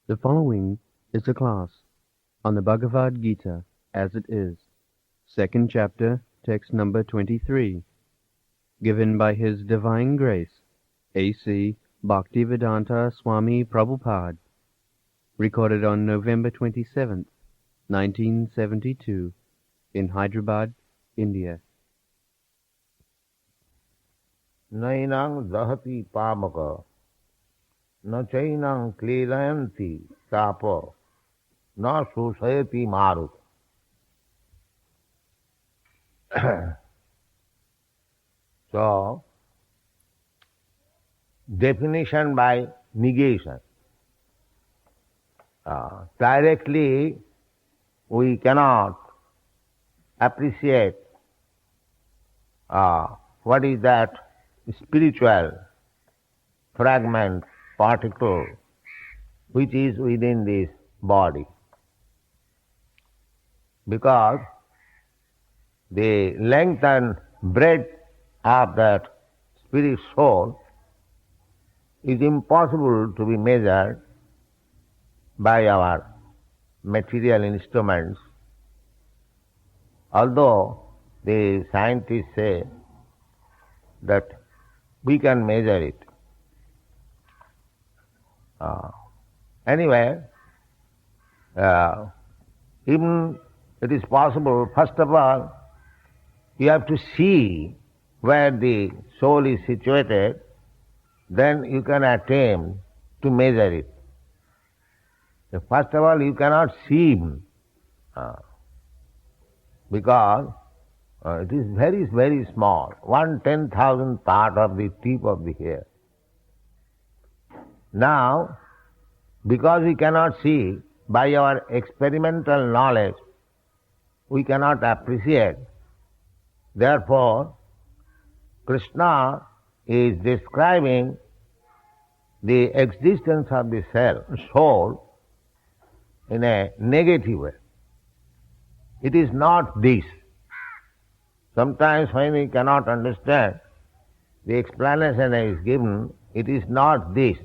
The following is a class on the Bhagavad Gita as it is, second chapter, text number 23, given by His Divine Grace, A.C. Bhaktivedanta Swami Prabhupada, recorded on November 27th, 1972, in Hyderabad, India. Nainang dahati pamaka, na chainang klelayanti tapa, na susayati marut. So, definition by negation. Directly we cannot appreciate what is that spiritual fragment, particle, which is within this body. Because the length and breadth of that spirit soul is impossible to be measured by our material instruments, although the scientists say that we can measure it. Anyway, even it is possible, first of all, you have to see where the soul is situated, then you can attempt to measure it. So first of all, you cannot see because it is very, very small, 1/10,000th part of the tip of the hair. Now, because we cannot see, by our experimental knowledge, we cannot appreciate. Therefore, Krishna is describing the existence of the soul in a negative way. It is not this. Sometimes when we cannot understand, the explanation is given, it is not this.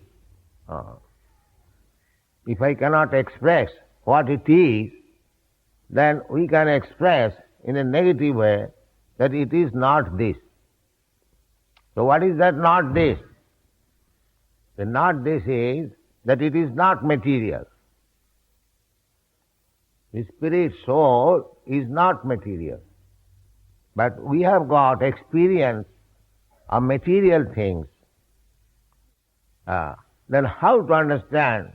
If I cannot express what it is, then we can express in a negative way that it is not this. So what is that not this? The not this is that it is not material. The spirit soul is not material. But we have got experience of material things. Then how to understand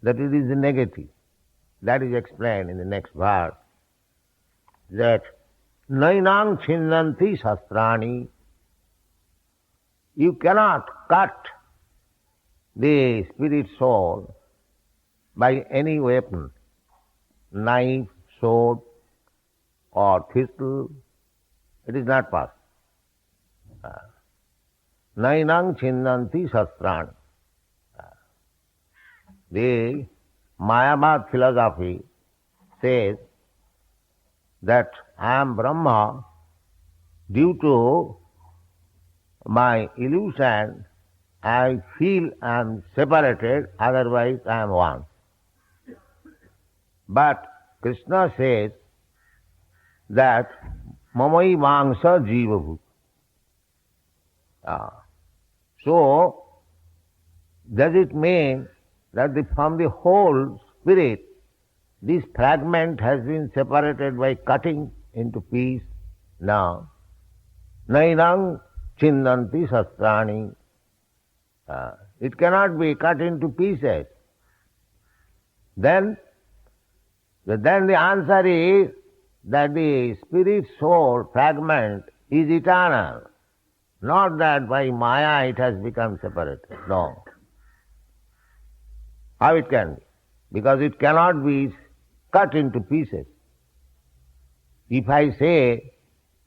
that it is the negative? That is explained in the next verse. That nainang chinnanti shastrani, you cannot cut the spirit soul by any weapon, knife, sword, or pistol. It is not possible. Nainang chinnanti shastrani. The Mayavad philosophy says that I am Brahma due to my illusion. I feel I am separated, otherwise I am one. But Krishna says that mamai vangsa jiva bhut. So, does it mean that from the whole spirit, this fragment has been separated by cutting into pieces? No. Nainang chinnanti shastrani. It cannot be cut into pieces. Then the answer is that the spirit soul fragment is eternal. Not that by Maya it has become separated. No. How it can be? Because it cannot be cut into pieces. If I say,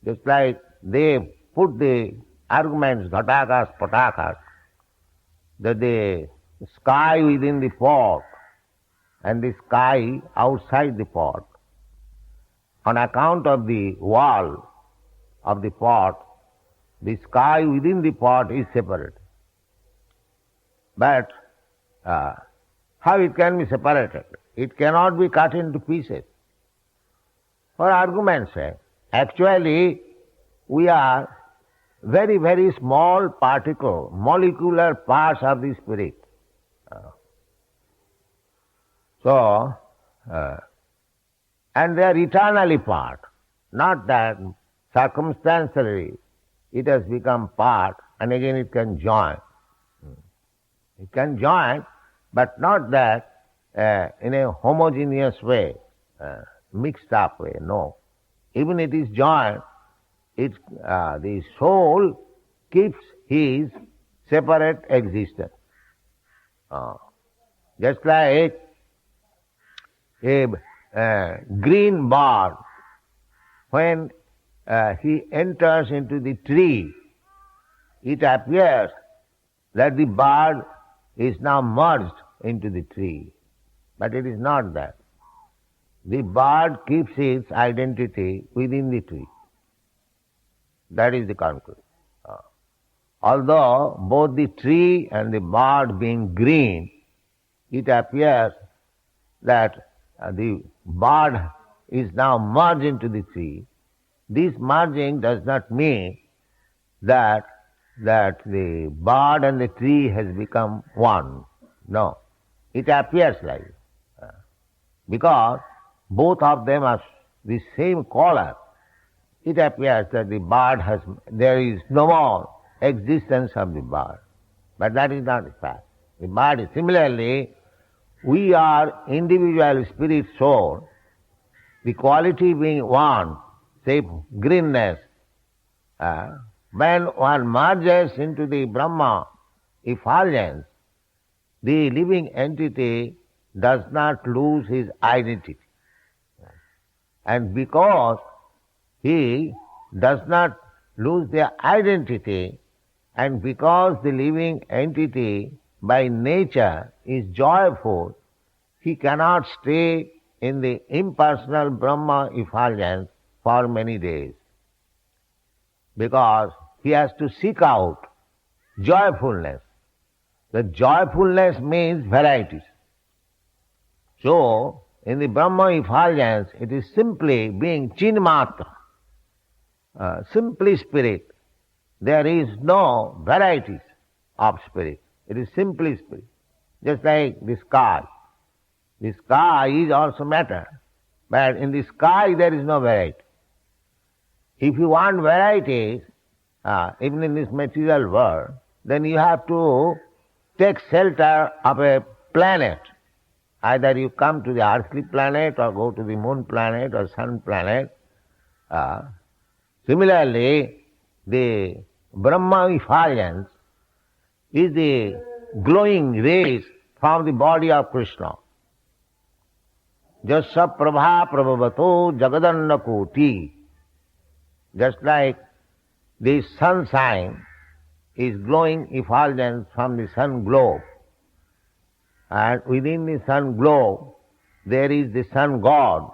just like they put the arguments, ghatakas, patakas, that the sky within the pot and the sky outside the pot, on account of the wall of the pot, the sky within the pot is separate. But how it can be separated? It cannot be cut into pieces. For argument's sake, actually we are very, very small particle, molecular parts of the spirit. And they are eternally part, not that circumstantially it has become part and again it can join. It can join, but not that in a homogeneous way, mixed up way, no. Even it is joined, the soul keeps his separate existence. Just like a green bird, when he enters into the tree, it appears that the bird is now merged into the tree. But it is not that. The bird keeps its identity within the tree. That is the conclusion. Although both the tree and the bird being green, it appears that the bird is now merged into the tree. This merging does not mean that the bird and the tree has become one. No. It appears like it. Because both of them are the same color, it appears that the bird there is no more existence of the bird. But that is not the fact. The bird is similarly, we are individual spirit soul, the quality being one, say greenness. When one merges into the Brahma effulgence, the living entity does not lose his identity. And because he does not lose their identity, and because the living entity by nature is joyful, he cannot stay in the impersonal Brahma effulgence for many days. Because he has to seek out joyfulness. The joyfulness means varieties. So, in the Brahma effulgence, it is simply being chinmatra, simply spirit. There is no varieties of spirit. It is simply spirit. Just like the sky. The sky is also matter, but in the sky there is no variety. If you want varieties, even in this material world, then you have to take shelter of a planet. Either you come to the earthly planet or go to the moon planet or sun planet. Similarly, the Brahma effulgence is the glowing rays from the body of Krishna. Jasya prabha prabhavato jagadanna koti. Just like the sunshine is glowing effulgence from the sun globe, and within the sun globe there is the sun god.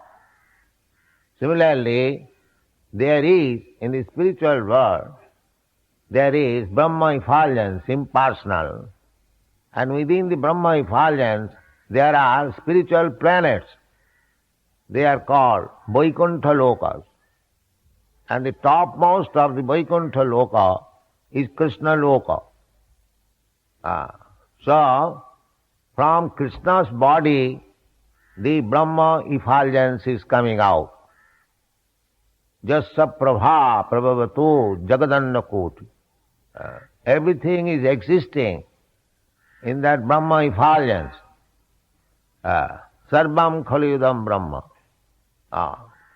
Similarly, there is, in the spiritual world, there is Brahma effulgence, impersonal, and within the Brahma effulgence there are spiritual planets. They are called Vaikuntha Lokas. And the topmost of the Vaikuntha Loka is Krishna Loka. So, from Krishna's body, the Brahma effulgence is coming out. Jasya prabha prabhavato jagadanna koti. Everything is existing in that Brahma effulgence. Sarvam khalidam Brahma.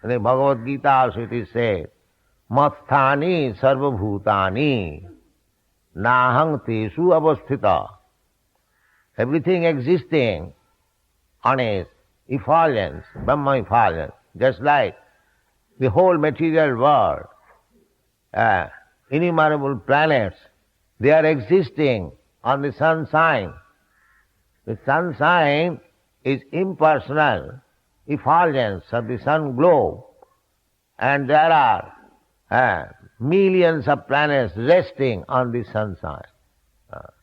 In the Bhagavad Gita also it is said, Masthani sarvabhutani nahang tesu avasthita. Everything existing on a effulgence, Brahma effulgence, just like the whole material world, innumerable planets, they are existing on the sunshine. The sunshine is impersonal effulgence of the sun globe, and there are millions of planets resting on the sunshine.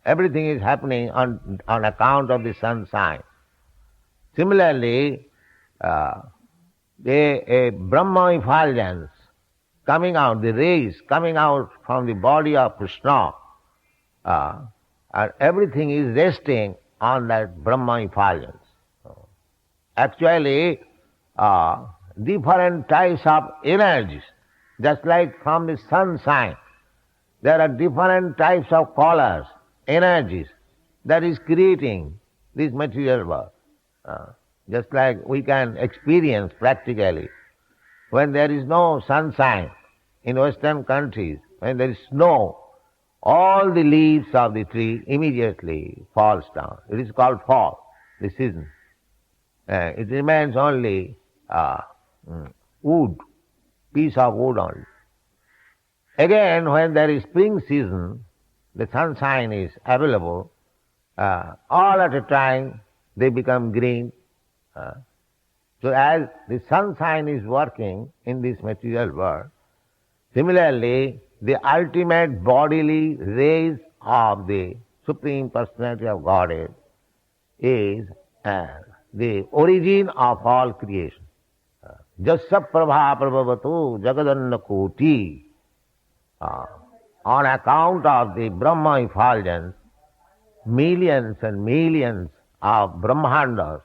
Everything is happening on account of the sunshine. Similarly, a Brahma effulgence coming out, the rays coming out from the body of Krishna, and everything is resting on that Brahma effulgence. Actually, different types of energies, just like from the sunshine, there are different types of colors, energies that is creating this material world. Just like we can experience practically when there is no sunshine in Western countries, when there is snow, all the leaves of the tree immediately falls down. It is called fall, the season. It remains only wood, piece of wood only. Again, when there is spring season, the sunshine is available, all at a time they become green. So as the sunshine is working in this material world, similarly the ultimate bodily rays of the Supreme Personality of Godhead is the origin of all creation. Jasya prabha prabhavatu jagadanna koti. On account of the Brahma effulgence, millions and millions of Brahmandas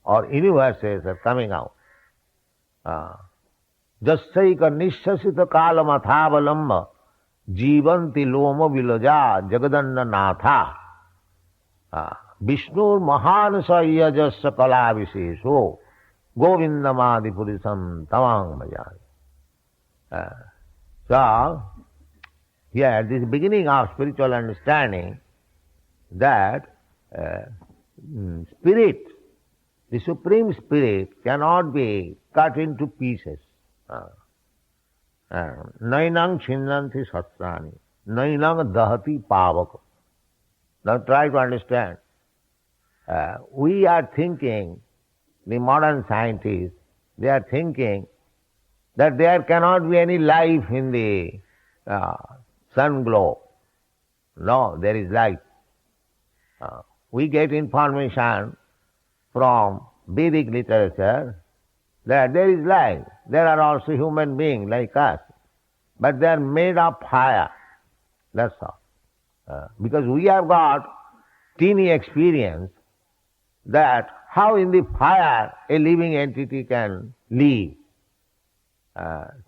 or universes are coming out. Jasyaika nishasita kalamathavalamba jivanti loma vilaja jagadanna natha Vishnur mahanasaya jasya kala visesho govindamadi purisam tamang bhajami. So, here, this beginning of spiritual understanding that spirit, the Supreme Spirit cannot be cut into pieces. Nainang chinnanti satsani, nainang dahati pavaka. Now try to understand. We are thinking, the modern scientists, they are thinking that there cannot be any life in the sun glow. No, there is life. We get information from Vedic literature that there is life. There are also human beings like us, but they are made of fire. That's all. Because we have got teeny experience that how in the fire a living entity can live.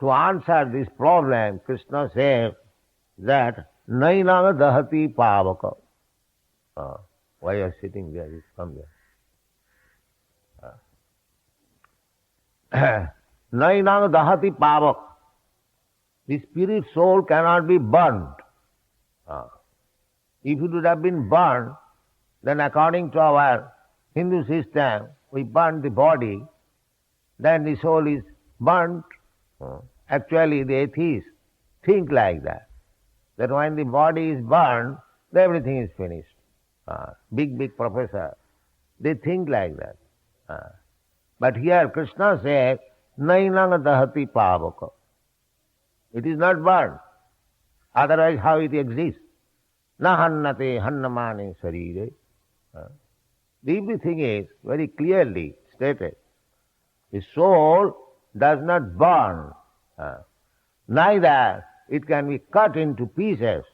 To answer this problem, Krishna says that nainanga dahati pavaka. Why you are sitting there? Is come there. Nainanga dahati pavaka. The spirit soul cannot be burned. If it would have been burned, then according to our Hindu system, we burn the body, then the soul is burnt. Actually, the atheists think like that when the body is burned, everything is finished. Big professor, they think like that. But here Krishna says, nainanga dahati pavaka. It is not burned. Otherwise, how it exists? Na hannate hannamane sarire. Everything is very clearly stated. The soul does not burn. Neither it can be cut into pieces.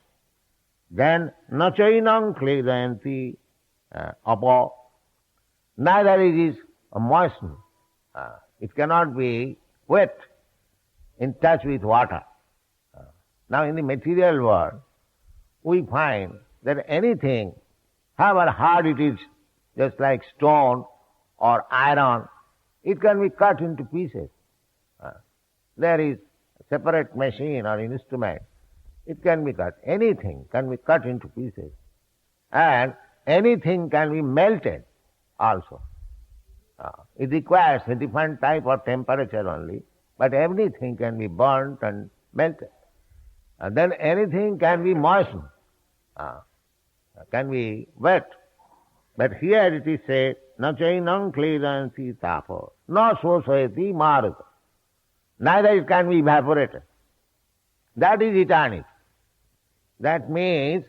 Then nachainam kledayanti apo. Neither it is moistened. It cannot be wet in touch with water. Now in the material world, we find that anything, however hard it is, just like stone or iron, it can be cut into pieces. There is a separate machine or instrument. It can be cut. Anything can be cut into pieces. And anything can be melted also. It requires a different type of temperature only, but everything can be burnt and melted. And then anything can be moistened, can be wet. But here it is said, na chainam kledanti tapo, na sosayati marga. Neither it can be evaporated. That is eternity. That means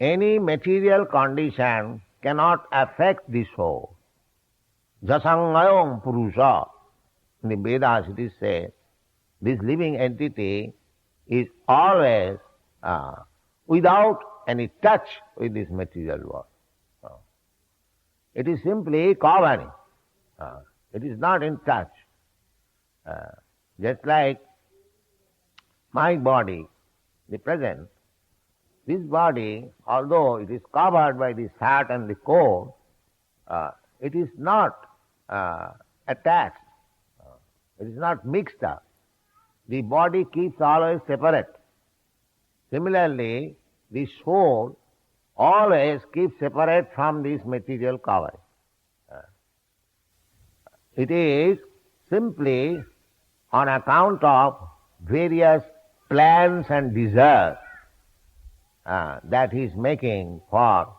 any material condition cannot affect the soul. Jasangayam Purusha. In the Vedas it is said, this living entity is always without any touch with this material world. It is simply covering. It is not in touch. Just like my body, the present, this body, although it is covered by the fat and the coat, it is not attached. It is not mixed up. The body keeps always separate. Similarly, the soul always keeps separate from this material covering. It is simply on account of various plans and desires that he is making for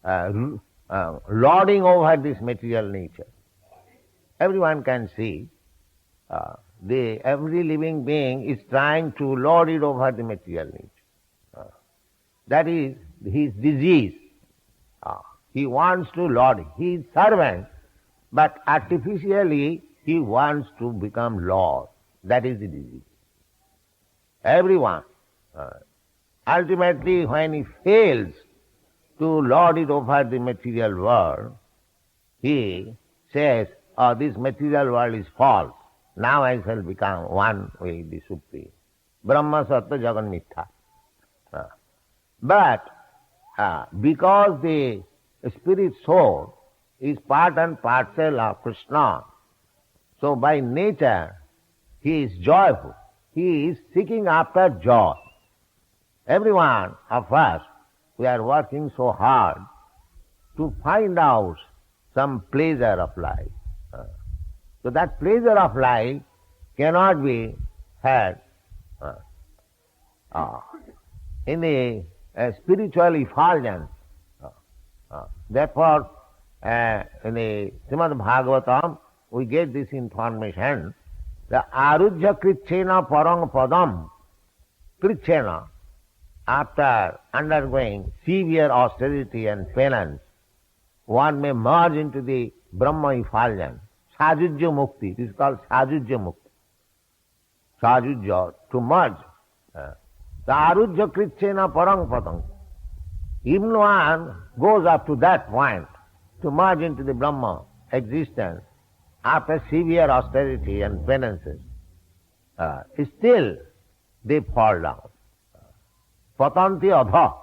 lording over this material nature. Everyone can see every living being is trying to lord it over the material nature. That is his disease. He wants to lord. He is servant, but artificially he wants to become lord. That is the disease. Everyone. Ultimately, when he fails to lord it over the material world, he says, oh, this material world is false. Now I shall become one with the Supreme. Brahma Sattva Jagan Mithya. But because the spirit soul is part and parcel of Krishna, so by nature he is joyful. He is seeking after joy. Every one of us, we are working so hard to find out some pleasure of life. So that pleasure of life cannot be had in the spiritual effulgence. Therefore, in the Srimad Bhagavatam, we get this information. The arujya krichena parang padam, krichena, after undergoing severe austerity and penance, one may merge into the Brahma effulgence. Sajujya mukti, this is called sajujya mukti. Sajujya, to merge. The arujya krichena parang padam. Even one goes up to that point, to merge into the Brahma existence, after severe austerity and penances, still they fall down. Patanti adha.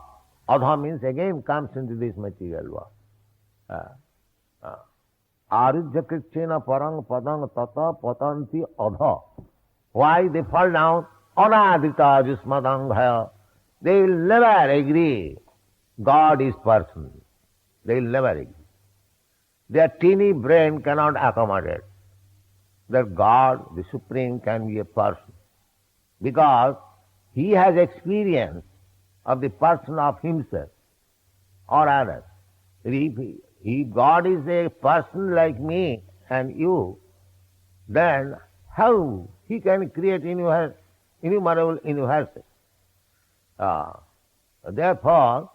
Adha means again comes into this material world. Arujya krichena parang padang tata patanti adha. Why they fall down? Anadita jusmadanghaya. They will never agree God is person. They will never agree. Their teeny brain cannot accommodate that God, the Supreme, can be a person. Because he has experience of the person of himself or others. If God is a person like me and you, then how he can create innumerable universes? Therefore,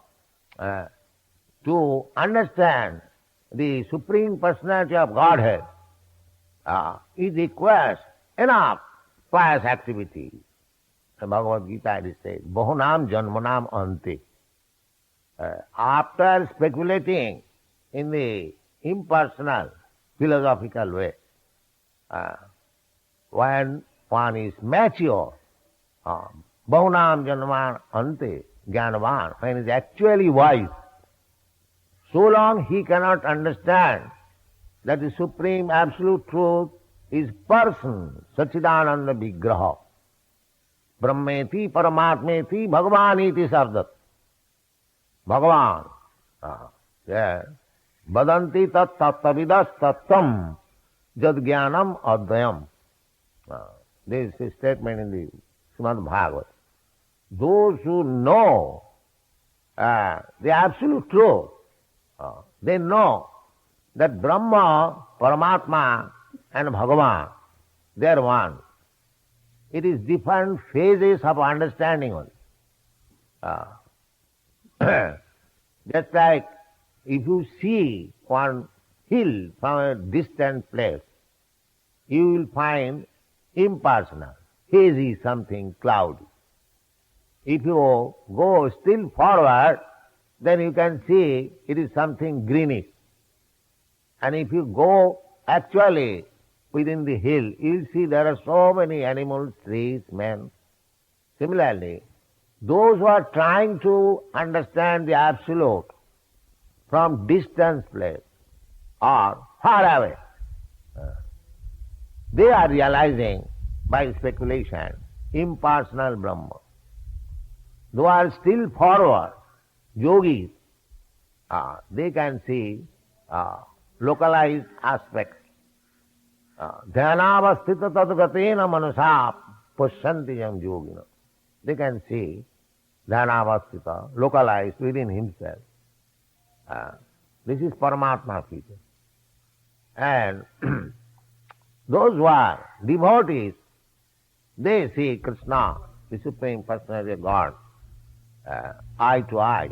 to understand the Supreme Personality of Godhead, it requires enough pious activity. The Bhagavad Gita it says, Bahunam Janmanam Ante. After speculating in the impersonal, philosophical way, when one is mature, Bahunam Janman Ante, Jnanavan, when he is actually wise, so long he cannot understand that the Supreme Absolute Truth is person, Sachidananda Vigraha. Brahmeti Paramatmeti Bhagavaniti Sardat. Bhagavan. Badanti tat tattavidas tattam jad jnanam advayam. This is a statement in the Srimad Bhagavad. Those who know the absolute truth, they know that Brahma, Paramatma and Bhagavan, they are one. It is different phases of understanding only. Just like if you see one hill from a distant place, you will find impersonal, hazy something, cloudy. If you go still forward, then you can see it is something greenish. And if you go actually within the hill, you will see there are so many animals, trees, men. Similarly, those who are trying to understand the Absolute from distant place or far away, they are realizing by speculation impersonal Brahma. Those are still forward, yogis, they can see localized aspects. Dhyanavasthita tadgatena manasa pasyanti yam yogina. They can see dhyanavasthita, localized within himself. This is Paramatma feature. And those who are devotees, they see Krishna, the Supreme Personality of God, eye to eye,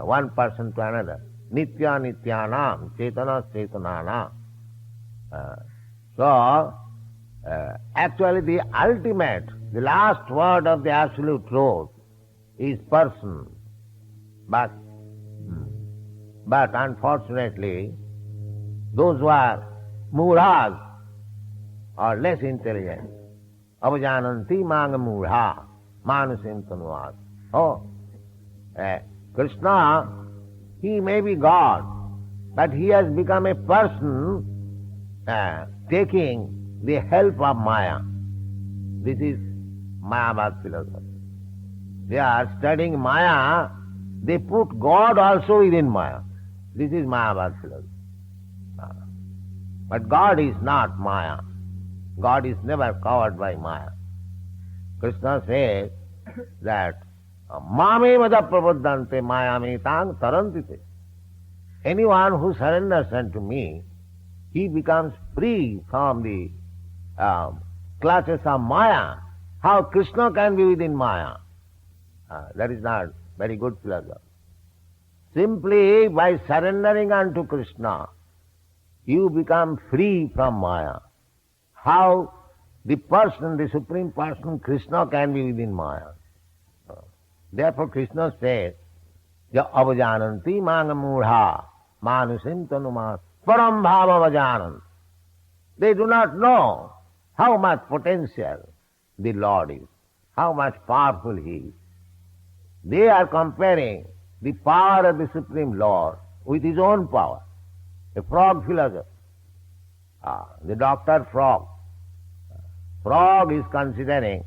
one person to another. Nitya nityanam, cetana cetananam. So, actually the ultimate, the last word of the Absolute Truth is person. But unfortunately, those who are murhas are less intelligent. Avajananti manga murha, manusim tanuvat. Oh, Krishna, he may be God, but he has become a person taking the help of Maya. This is Mayavad philosophy. They are studying Maya, they put God also within Maya. This is Mayavad philosophy. But God is not Maya. God is never covered by Maya. Krishna says that Mame vada prabuddhante maya metang tarantite. Anyone who surrenders unto me, he becomes free from the clutches of Maya. How Krishna can be within Maya? That is not very good philosophy. Simply by surrendering unto Krishna, you become free from Maya. How the person, the Supreme Person, Krishna, can be within Maya? Therefore Krishna says, Ya avajananti manga murha manusim tanumas param bhava avajanant. They do not know how much potential the Lord is, how much powerful He is. They are comparing the power of the Supreme Lord with His own power. A frog philosopher, the Dr. Frog. Frog is considering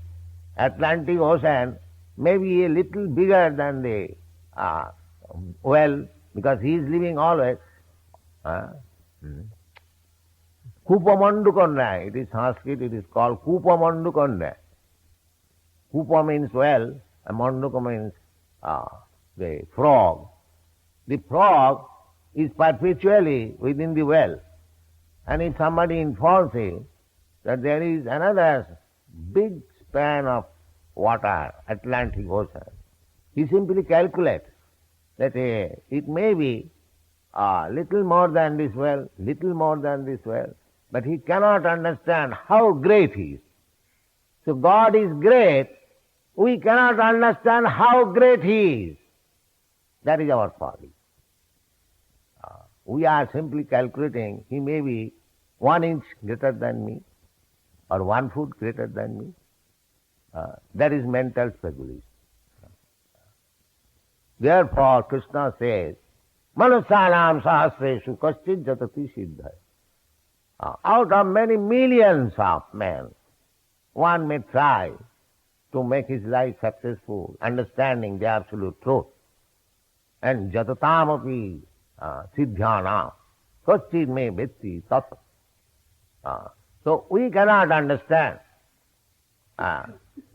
Atlantic Ocean maybe a little bigger than the well, because he is living always. Kupamandukonda, it is Sanskrit, it is called Kupamandukonda. Kupa means well, and Manduka means the frog. The frog is perpetually within the well. And if somebody informs him that there is another big span of water, Atlantic Ocean, he simply calculates that it may be little more than this well, little more than this well, but he cannot understand how great he is. So God is great, we cannot understand how great he is. That is our folly. We are simply calculating he may be 1 inch greater than me or 1 foot greater than me. That is mental speculation. Therefore Krishna says, Manusanam sahasreshu kaschid jatati siddha. Out of many millions of men, one may try to make his life successful, understanding the Absolute Truth. And jatataamapi siddhyanam kaschid me vetti tat. So we cannot understand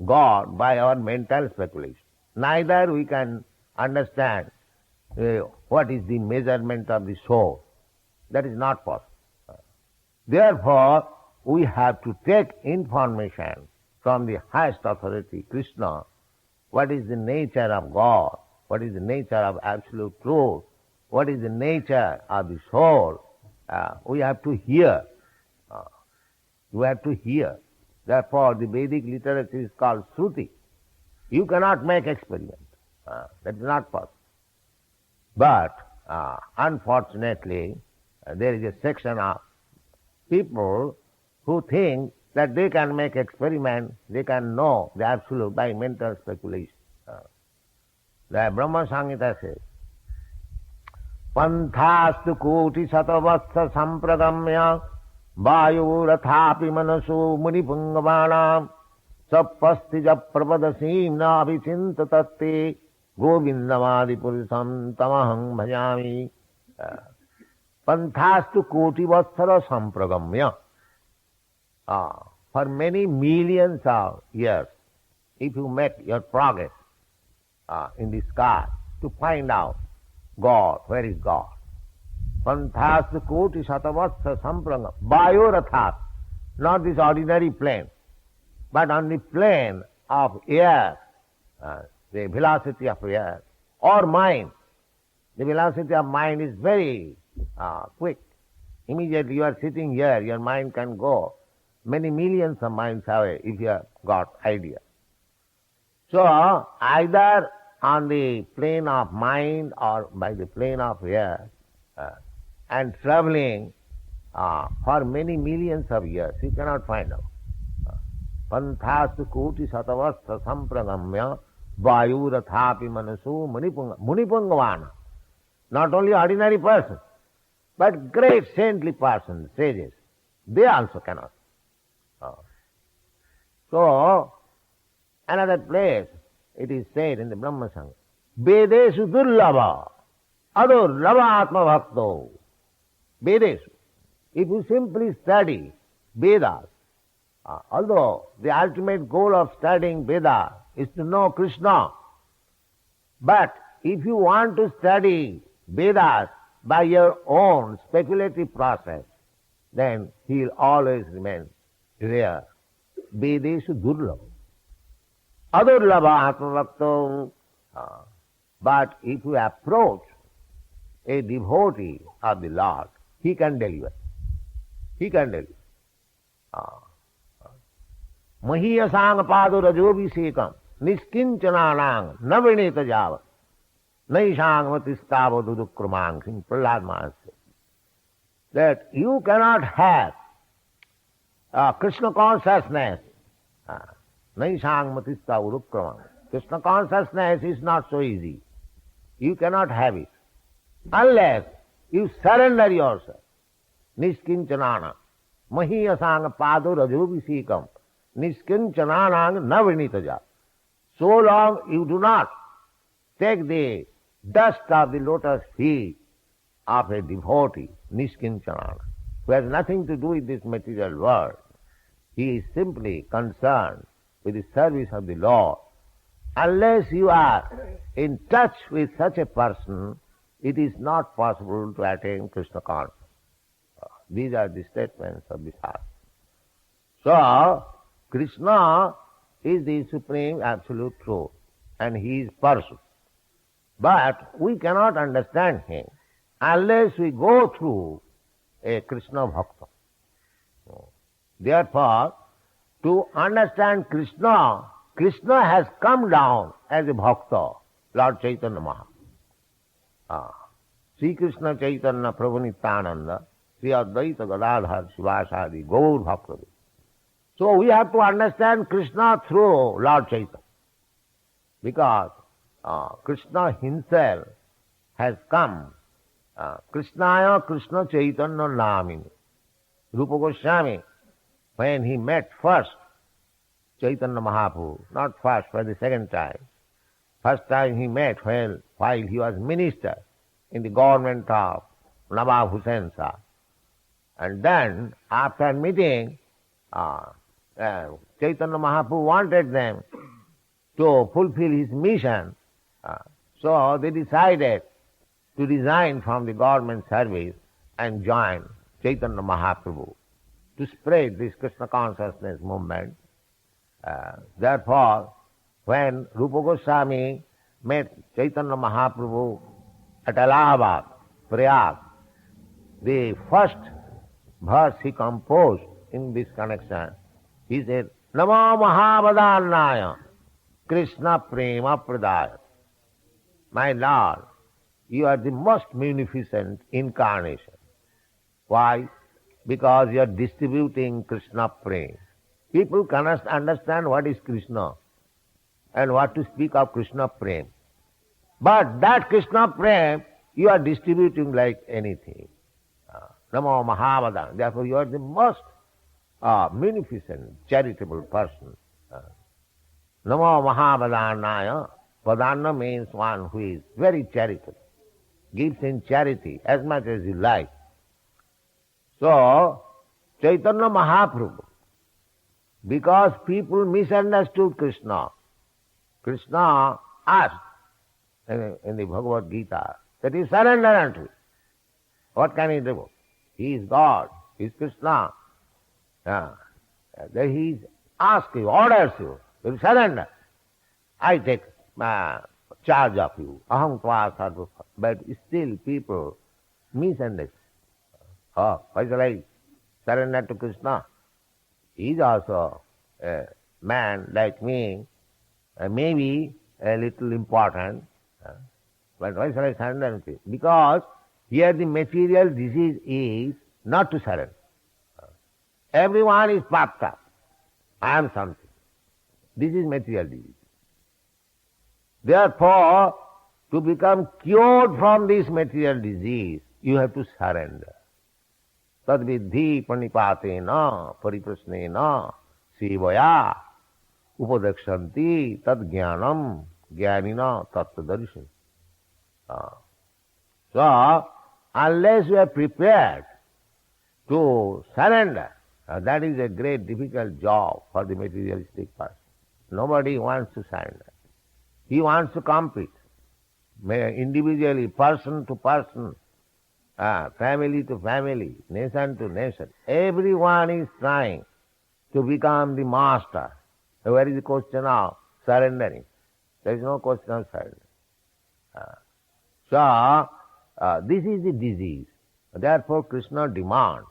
God by our mental speculation. Neither we can understand what is the measurement of the soul. That is not possible. Therefore, we have to take information from the highest authority, Krishna. What is the nature of God? What is the nature of Absolute Truth? What is the nature of the soul? we have to hear. You have to hear. Therefore, the Vedic literature is called Shruti. You cannot make experiment. That is not possible. But unfortunately, there is a section of people who think that they can make experiment, they can know the absolute by mental speculation. The Brahma Samhita says, Panthastu koti satavatsa sampragamya vayurathapi manasu munipungavana sappastija pravadasim na vichintatate govindamadi purisam tamaham bhajami. Panthastu koti vatsara sampragamya. For many millions of years, if you make your progress in the sky to find out God, where is God? Panthastu koti satavatsa sampranga vayorathat, not this ordinary plane, but on the plane of air, the velocity of air, or mind. The velocity of mind is very quick. Immediately you are sitting here, your mind can go many millions of miles away if you have got idea. So either on the plane of mind or by the plane of air, and traveling for many millions of years, you cannot find out. Panthastu koti satavastha sampragamya vayurathapi manasu munipungavana. Not only ordinary person, but great saintly persons, sages, they also cannot. So, another place, it is said in the Brahma Sangha, Vedesu durlava, adurlava atma bhakto. Vedesu. If you simply study Vedas, although the ultimate goal of studying Veda is to know Krishna, but if you want to study Vedas by your own speculative process, then he will always remain rare. Vedesu durlava. Adurlava atmavakto. But if you approach a devotee of the Lord, he can deliver. He can deliver. Mahiyasang padu rajobhisekam niskinchananang navineta java naishang matistava dudukramang. Prahlad Maharaj said that you cannot have Krishna consciousness. Naishang matista urukramam. Krishna consciousness is not so easy. You cannot have it unless you surrender yourself. Niskinchanana. Mahiyasang padu rajobhisekam niskinchananang navinitaja. So long you do not take the dust of the lotus feet of a devotee, niskinchanana, who has nothing to do with this material world. He is simply concerned with the service of the Lord. Unless you are in touch with such a person, it is not possible to attain Krishna consciousness. These are the statements of the Shastra. So, Krishna is the supreme absolute truth, and he is person. But we cannot understand him unless we go through a Krishna bhakta. Therefore, to understand Krishna, Krishna has come down as a bhakta, Lord Chaitanya Mahaprabhu. Sri Krishna Chaitanya Prabhu Nityananda, Sri Advaita Gadadhar Shivasadi, Gaur Bhakta. So we have to understand Krishna through Lord Chaitanya. Because Krishna himself has come. Krishnaya Krishna Chaitanya Namini. Rupa Goswami, when he met first Chaitanya Mahaprabhu, not first, for the second time. First time he met while he was minister in the government of Nawab Hussain Shah. And then, after meeting, Chaitanya Mahaprabhu wanted them to fulfill his mission. So they decided to resign from the government service and join Chaitanya Mahaprabhu to spread this Krishna consciousness movement. Therefore, when Rupa Goswami met Chaitanya Mahaprabhu at Allahabad, Prayag, the first verse he composed in this connection, he said, Namo Mahavadannaya Krishna Prema Pradaya. My Lord, you are the most munificent incarnation. Why? Because you are distributing Krishna Prema. People cannot understand what is Krishna and what to speak of Krishna Prema. But that Krishna Prema you are distributing like anything. Namo Mahavadana. Therefore you are the most munificent, charitable person. Namo Mahavadanaya. Vadana means one who is very charitable, gives in charity as much as you like. So, Chaitanya Mahaprabhu, because people misunderstood Krishna, Krishna asked in the Bhagavad Gita that you surrender unto him. What can he do? He is God, he is Krishna. Then he asks you, orders you, you surrender. I take charge of you. Aham tva sarva. But still people misunderstand. Oh, why shall I surrender to Krishna? He is also a man like me, maybe a little important, but why shall I surrender to him? Because here the material disease is not to surrender. Everyone is puffed up. I am something. This is material disease. Therefore, to become cured from this material disease, you have to surrender. Tad vidhi panipatena pariprasnena sevaya upadakshanti tad jnanam jnanina tattva-darshan. So, unless you are prepared to surrender, that is a great difficult job for the materialistic person. Nobody wants to surrender. He wants to compete, individually, person to person, family to family, nation to nation. Everyone is trying to become the master. Where is the question of surrendering? There is no question of surrender. So, this is the disease. Therefore, Krishna demands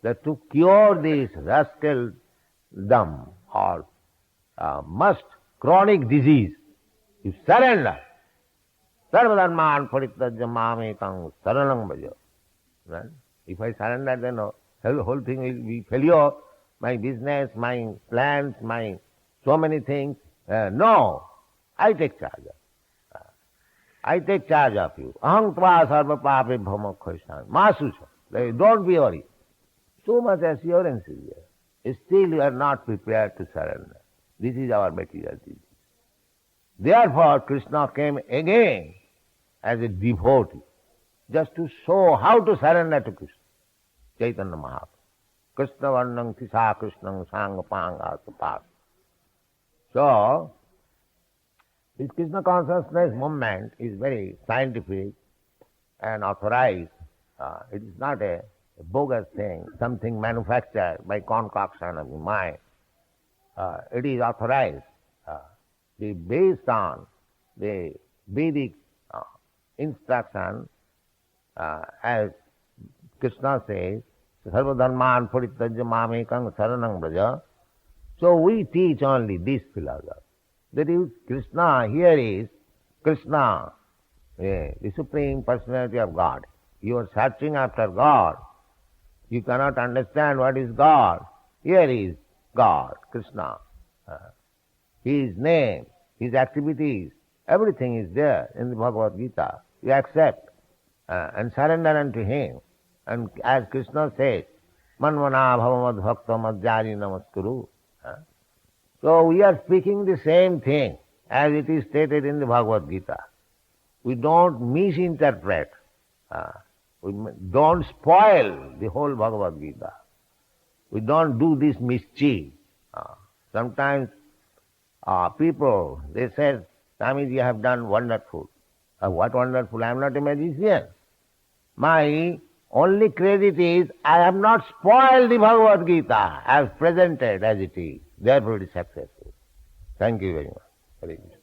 that to cure this rascaldom or must chronic disease, you surrender. Sarvadharman parityajya mamekam saranam bhaja. If I surrender, then the whole thing will be failure. My business, my plans, my so many things. No, I take charge. I take charge of you. Aham tva sarva pape bhamokkhaishan. Masusha. Don't be worried. So much assurance is there. Still you are not prepared to surrender. This is our material disease. Therefore, Krishna came again as a devotee, just to show how to surrender to Krishna. Chaitanya Mahaprabhu. Krishna varnang tisa Krishnang sanga panga sapas. So, this Krishna consciousness movement is very scientific and authorized. It is not a bogus thing, something manufactured by concoction of the mind. It is authorized. Based on the Vedic instruction, as Krishna says, Sarvadharman parityajya mamekam saranam braja. So we teach only this philosophy. That is, Krishna, here is Krishna, the Supreme Personality of God. You are searching after God. You cannot understand what is God. Here is God, Krishna. His name, his activities, everything is there in the Bhagavad Gita. You accept and surrender unto him. And as Krishna says, Manvana bhavamad bhakta madhyari namaskuru. So we are speaking the same thing as it is stated in the Bhagavad Gita. We don't misinterpret. We don't spoil the whole Bhagavad Gita. We don't do this mischief. Sometimes people, they say, Swamiji, you have done wonderful. What wonderful? I am not a magician. My only credit is I have not spoiled the Bhagavad Gita. I have presented as it is. Therefore it is successful. Thank you very much. Hare Krishna.